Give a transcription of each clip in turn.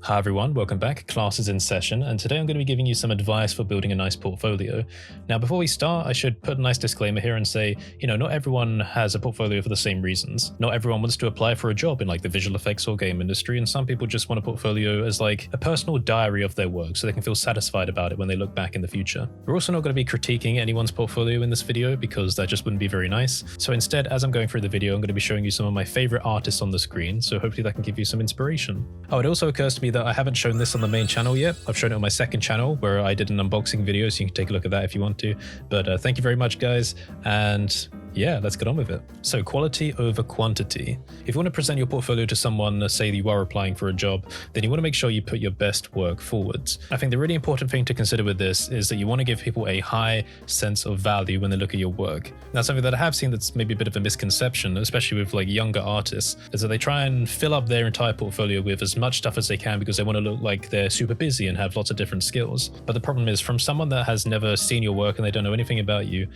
Hi everyone, welcome back. Class is in session, and today I'm going to be giving you some advice for building a nice portfolio. Now, before we start, I should put a nice disclaimer here and say, not everyone has a portfolio for the same reasons. Not everyone wants to apply for a job in like the visual effects or game industry, and some people just want a portfolio as like a personal diary of their work so they can feel satisfied about it when they look back in the future. We're also not going to be critiquing anyone's portfolio in this video because that just wouldn't be very nice. So instead, as I'm going through the video, I'm going to be showing you some of my favorite artists on the screen, so hopefully that can give you some inspiration. Oh, it also occurs to me that I haven't shown this on the main channel yet. I've shown it on my second channel where I did an unboxing video, so you can take a look at that if you want to. But thank you very much, guys, and yeah, let's get on with it. So quality over quantity. If you want to present your portfolio to someone, say you are applying for a job, then you want to make sure you put your best work forwards. I think the really important thing to consider with this is that you want to give people a high sense of value when they look at your work. Now, something that I have seen that's maybe a bit of a misconception, especially with like younger artists, is that they try and fill up their entire portfolio with as much stuff as they can because they want to look like they're super busy and have lots of different skills. But the problem is, from someone that has never seen your work and they don't know anything about you,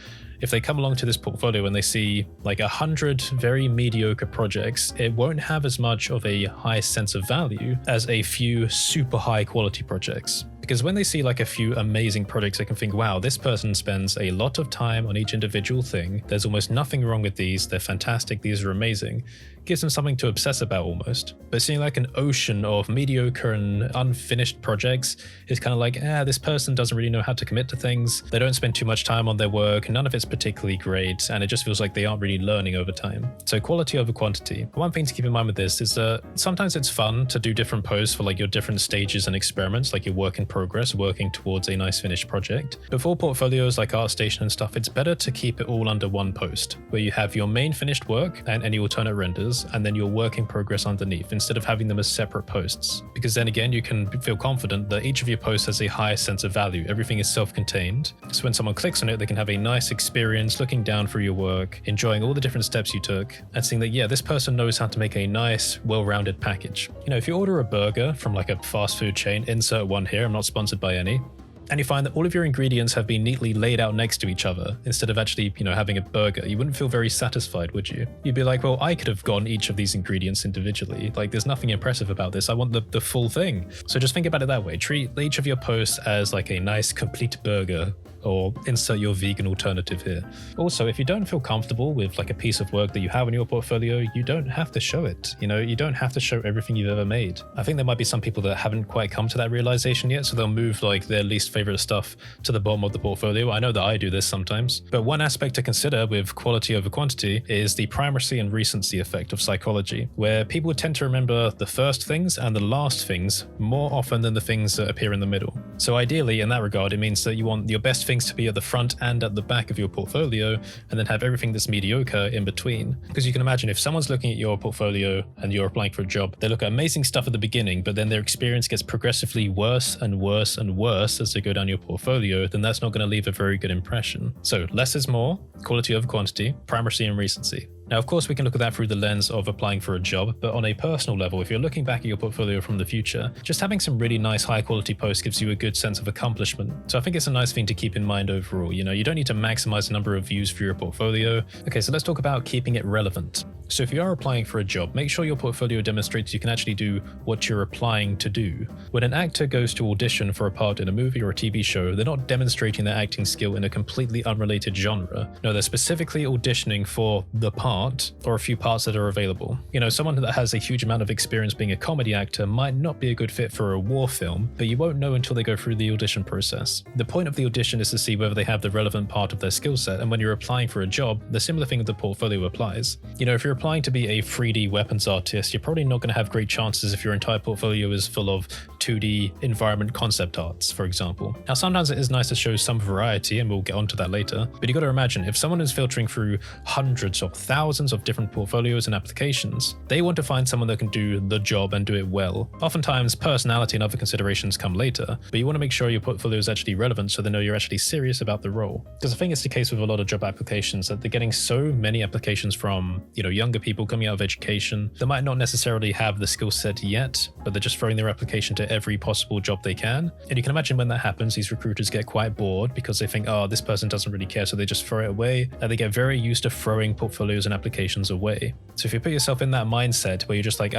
if they come along to this portfolio and they see like 100 very mediocre projects, it won't have as much of a high sense of value as a few super high quality projects. Because when they see like a few amazing projects, they can think, wow, this person spends a lot of time on each individual thing. There's almost nothing wrong with these. They're fantastic. These are amazing. Gives them something to obsess about almost. But seeing like an ocean of mediocre and unfinished projects is kind of like, this person doesn't really know how to commit to things. They don't spend too much time on their work. None of it's particularly great. And it just feels like they aren't really learning over time. So quality over quantity. One thing to keep in mind with this is that sometimes it's fun to do different posts for like your different stages and experiments, like your work in progress, working towards a nice finished project. But for portfolios like ArtStation and stuff, it's better to keep it all under one post, where you have your main finished work and any alternate renders, and then your work in progress underneath, instead of having them as separate posts. Because then again, you can feel confident that each of your posts has a high sense of value. Everything is self-contained. So when someone clicks on it, they can have a nice experience looking down through your work, enjoying all the different steps you took, and seeing that, yeah, this person knows how to make a nice, well-rounded package. If you order a burger from like a fast food chain, insert one here, I'm not sponsored by any, and you find that all of your ingredients have been neatly laid out next to each other instead of actually, having a burger, you wouldn't feel very satisfied, would you? You'd be like, well, I could have gotten each of these ingredients individually. Like, there's nothing impressive about this. I want the full thing. So just think about it that way. Treat each of your posts as like a nice, complete burger, or insert your vegan alternative here. Also, if you don't feel comfortable with like a piece of work that you have in your portfolio, you don't have to show it. You don't have to show everything you've ever made. I think there might be some people that haven't quite come to that realization yet, so they'll move like their least favorite stuff to the bottom of the portfolio. I know that I do this sometimes. But one aspect to consider with quality over quantity is the primacy and recency effect of psychology, where people tend to remember the first things and the last things more often than the things that appear in the middle. So ideally, in that regard, it means that you want your best things to be at the front and at the back of your portfolio, and then have everything that's mediocre in between. Because you can imagine if someone's looking at your portfolio and you're applying for a job, they look at amazing stuff at the beginning, but then their experience gets progressively worse and worse and worse as they go down your portfolio, then that's not going to leave a very good impression. So less is more, quality over quantity, primacy and recency. Now, of course, we can look at that through the lens of applying for a job, but on a personal level, if you're looking back at your portfolio from the future, just having some really nice high-quality posts gives you a good sense of accomplishment. So I think it's a nice thing to keep in mind overall. You don't need to maximize the number of views for your portfolio. Okay, so let's talk about keeping it relevant. So if you are applying for a job, make sure your portfolio demonstrates you can actually do what you're applying to do. When an actor goes to audition for a part in a movie or a TV show, they're not demonstrating their acting skill in a completely unrelated genre. No, they're specifically auditioning for the part or a few parts that are available. Someone that has a huge amount of experience being a comedy actor might not be a good fit for a war film, but you won't know until they go through the audition process. The point of the audition is to see whether they have the relevant part of their skill set, and when you're applying for a job, the similar thing with the portfolio applies. If you're applying to be a 3D weapons artist, you're probably not going to have great chances if your entire portfolio is full of 2D environment concept arts, for example. Now, sometimes it is nice to show some variety, and we'll get onto that later, but you got to imagine, if someone is filtering through hundreds or thousands of different portfolios and applications, they want to find someone that can do the job and do it well. Oftentimes, personality and other considerations come later, but you want to make sure your portfolio is actually relevant so they know you're actually serious about the role. Because I think it's the case with a lot of job applications that they're getting so many applications from, younger people coming out of education that might not necessarily have the skill set yet, but they're just throwing their application to every possible job they can. And you can imagine when that happens, these recruiters get quite bored because they think, oh, this person doesn't really care, so they just throw it away. And they get very used to throwing portfolios and applications away. So if you put yourself in that mindset where you're just like,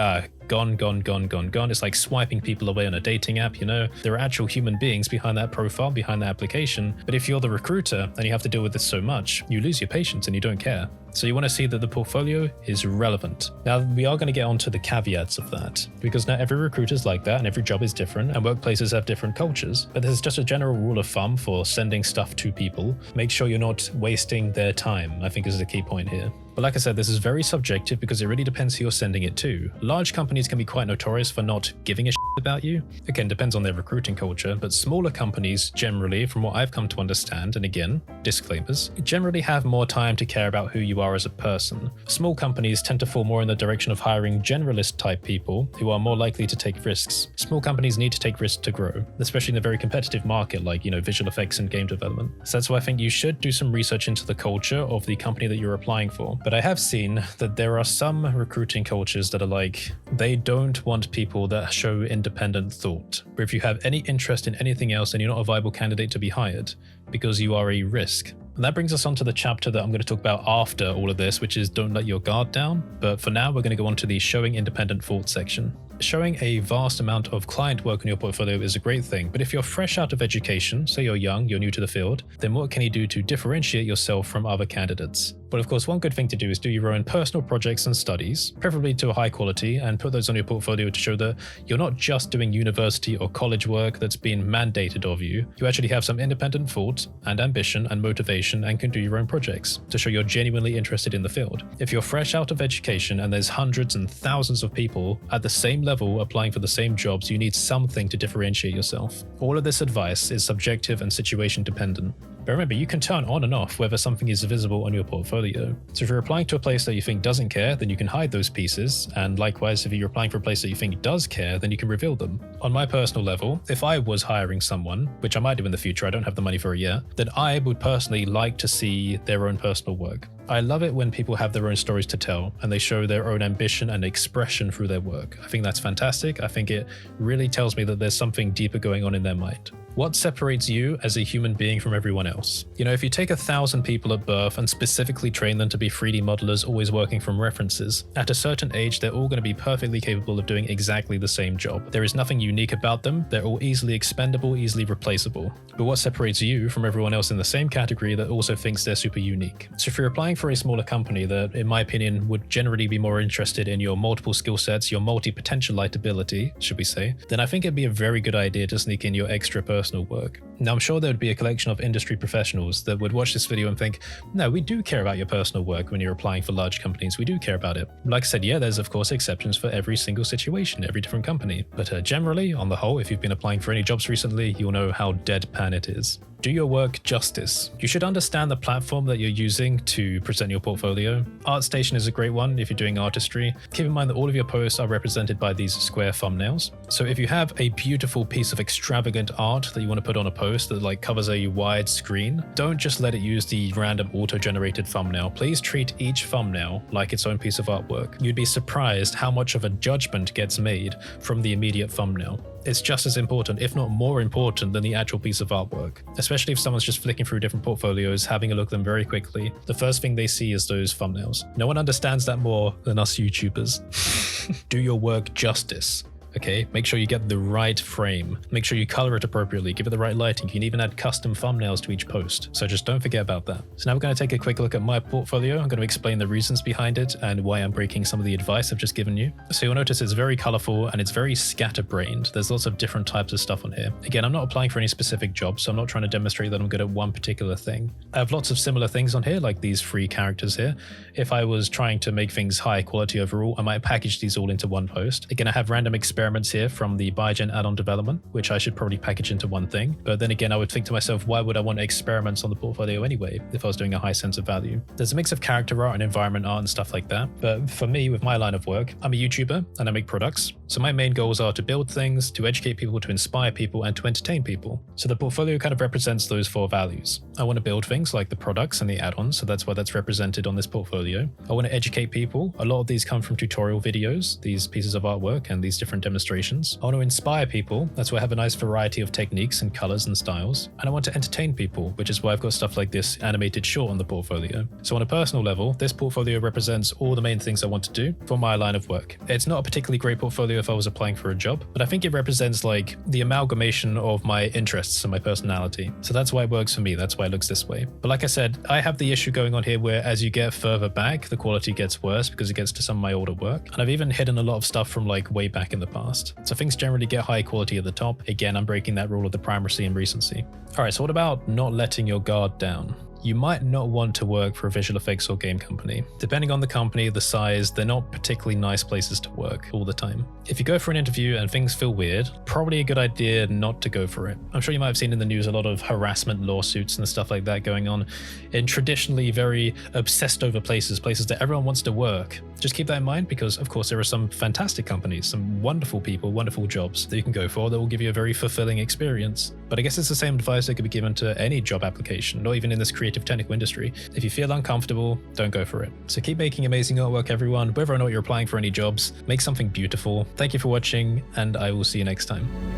gone, it's like swiping people away on a dating app, you know? There are actual human beings behind that profile, behind that application. But if you're the recruiter and you have to deal with this so much, you lose your patience and you don't care. So you want to see that the portfolio is relevant. Now, we are going to get onto the caveats of that, because not every recruiter is like that and every job is different and workplaces have different cultures. But this is just a general rule of thumb for sending stuff to people. Make sure you're not wasting their time, I think is the key point here. But like I said, this is very subjective because it really depends who you're sending it to. Large companies can be quite notorious for not giving a shit about you. Again, depends on their recruiting culture, but smaller companies generally, from what I've come to understand, and again, disclaimers, generally have more time to care about who you are as a person. Small companies tend to fall more in the direction of hiring generalist type people who are more likely to take risks. Small companies need to take risks to grow, especially in a very competitive market like, visual effects and game development. So that's why I think you should do some research into the culture of the company that you're applying for. But I have seen that there are some recruiting cultures that are like, they don't want people that show independent thought. Where if you have any interest in anything else, then you're not a viable candidate to be hired because you are a risk. And that brings us on to the chapter that I'm going to talk about after all of this, which is don't let your guard down. But for now, we're going to go on to the showing independent thought section. Showing a vast amount of client work in your portfolio is a great thing, but if you're fresh out of education, say you're young, you're new to the field, then what can you do to differentiate yourself from other candidates? Well, of course, one good thing to do is do your own personal projects and studies, preferably to a high quality, and put those on your portfolio to show that you're not just doing university or college work that's been mandated of you. You actually have some independent thought and ambition and motivation and can do your own projects to show you're genuinely interested in the field. If you're fresh out of education and there's hundreds and thousands of people at the same level applying for the same jobs, you need something to differentiate yourself. All of this advice is subjective and situation dependent. But remember, you can turn on and off whether something is visible on your portfolio. So if you're applying to a place that you think doesn't care, then you can hide those pieces. And likewise, if you're applying for a place that you think does care, then you can reveal them. On my personal level, if I was hiring someone, which I might do in the future, I don't have the money for it yet, then I would personally like to see their own personal work. I love it when people have their own stories to tell and they show their own ambition and expression through their work. I think that's fantastic. I think it really tells me that there's something deeper going on in their mind. What separates you as a human being from everyone else? If you take 1,000 people at birth and specifically train them to be 3D modelers always working from references, at a certain age, they're all going to be perfectly capable of doing exactly the same job. There is nothing unique about them. They're all easily expendable, easily replaceable. But what separates you from everyone else in the same category that also thinks they're super unique? So if you're applying for a smaller company that, in my opinion, would generally be more interested in your multiple skill sets, your multi-potentialite ability, should we say, then I think it'd be a very good idea to sneak in your extra personal work. Now, I'm sure there would be a collection of industry professionals that would watch this video and think, no, we do care about your personal work when you're applying for large companies. We do care about it. Like I said, yeah, there's of course exceptions for every single situation, every different company. But generally, on the whole, if you've been applying for any jobs recently, you'll know how deadpan it is. Do your work justice. You should understand the platform that you're using to present your portfolio. ArtStation is a great one if you're doing artistry. Keep in mind that all of your posts are represented by these square thumbnails. So if you have a beautiful piece of extravagant art that you want to put on a post that covers a wide screen, don't just let it use the random auto-generated thumbnail. Please treat each thumbnail like its own piece of artwork. You'd be surprised how much of a judgment gets made from the immediate thumbnail. It's just as important, if not more important, than the actual piece of artwork. Especially if someone's just flicking through different portfolios, having a look at them very quickly. The first thing they see is those thumbnails. No one understands that more than us YouTubers. Do your work justice. Okay, make sure you get the right frame. Make sure you color it appropriately, give it the right lighting. You can even add custom thumbnails to each post. So just don't forget about that. So now we're going to take a quick look at my portfolio. I'm going to explain the reasons behind it and why I'm breaking some of the advice I've just given you. So you'll notice it's very colorful and it's very scatterbrained. There's lots of different types of stuff on here. Again, I'm not applying for any specific job, so I'm not trying to demonstrate that I'm good at one particular thing. I have lots of similar things on here, like these 3 characters here. If I was trying to make things high quality overall, I might package these all into one post. Again, I have random experiments here from the Biogen add-on development, which I should probably package into one thing. But then again, I would think to myself, why would I want experiments on the portfolio anyway, if I was doing a high sense of value? There's a mix of character art and environment art and stuff like that. But for me, with my line of work, I'm a YouTuber and I make products. So my main goals are to build things, to educate people, to inspire people, and to entertain people. So the portfolio kind of represents those 4 values. I want to build things like the products and the add-ons, so that's why that's represented on this portfolio. I want to educate people. A lot of these come from tutorial videos, these pieces of artwork and these different demonstrations. I want to inspire people. That's why I have a nice variety of techniques and colors and styles. And I want to entertain people, which is why I've got stuff like this animated short on the portfolio. So on a personal level, this portfolio represents all the main things I want to do for my line of work. It's not a particularly great portfolio if I was applying for a job, but I think it represents like the amalgamation of my interests and my personality. So that's why it works for me. That's why it looks this way. But like I said, I have the issue going on here where as you get further back, the quality gets worse because it gets to some of my older work. And I've even hidden a lot of stuff from like way back in the past. So things generally get high quality at the top. Again, I'm breaking that rule of the primacy and recency. All right, so what about not letting your guard down? You might not want to work for a visual effects or game company. Depending on the company, the size, they're not particularly nice places to work all the time. If you go for an interview and things feel weird, probably a good idea not to go for it. I'm sure you might have seen in the news a lot of harassment lawsuits and stuff like that going on in traditionally very obsessed over places that everyone wants to work. Just keep that in mind because, of course, there are some fantastic companies, some wonderful people, wonderful jobs that you can go for that will give you a very fulfilling experience. But I guess it's the same advice that could be given to any job application, not even in this creative technical industry. If you feel uncomfortable, don't go for it. So keep making amazing artwork, everyone. Whether or not you're applying for any jobs, make something beautiful. Thank you for watching, and I will see you next time.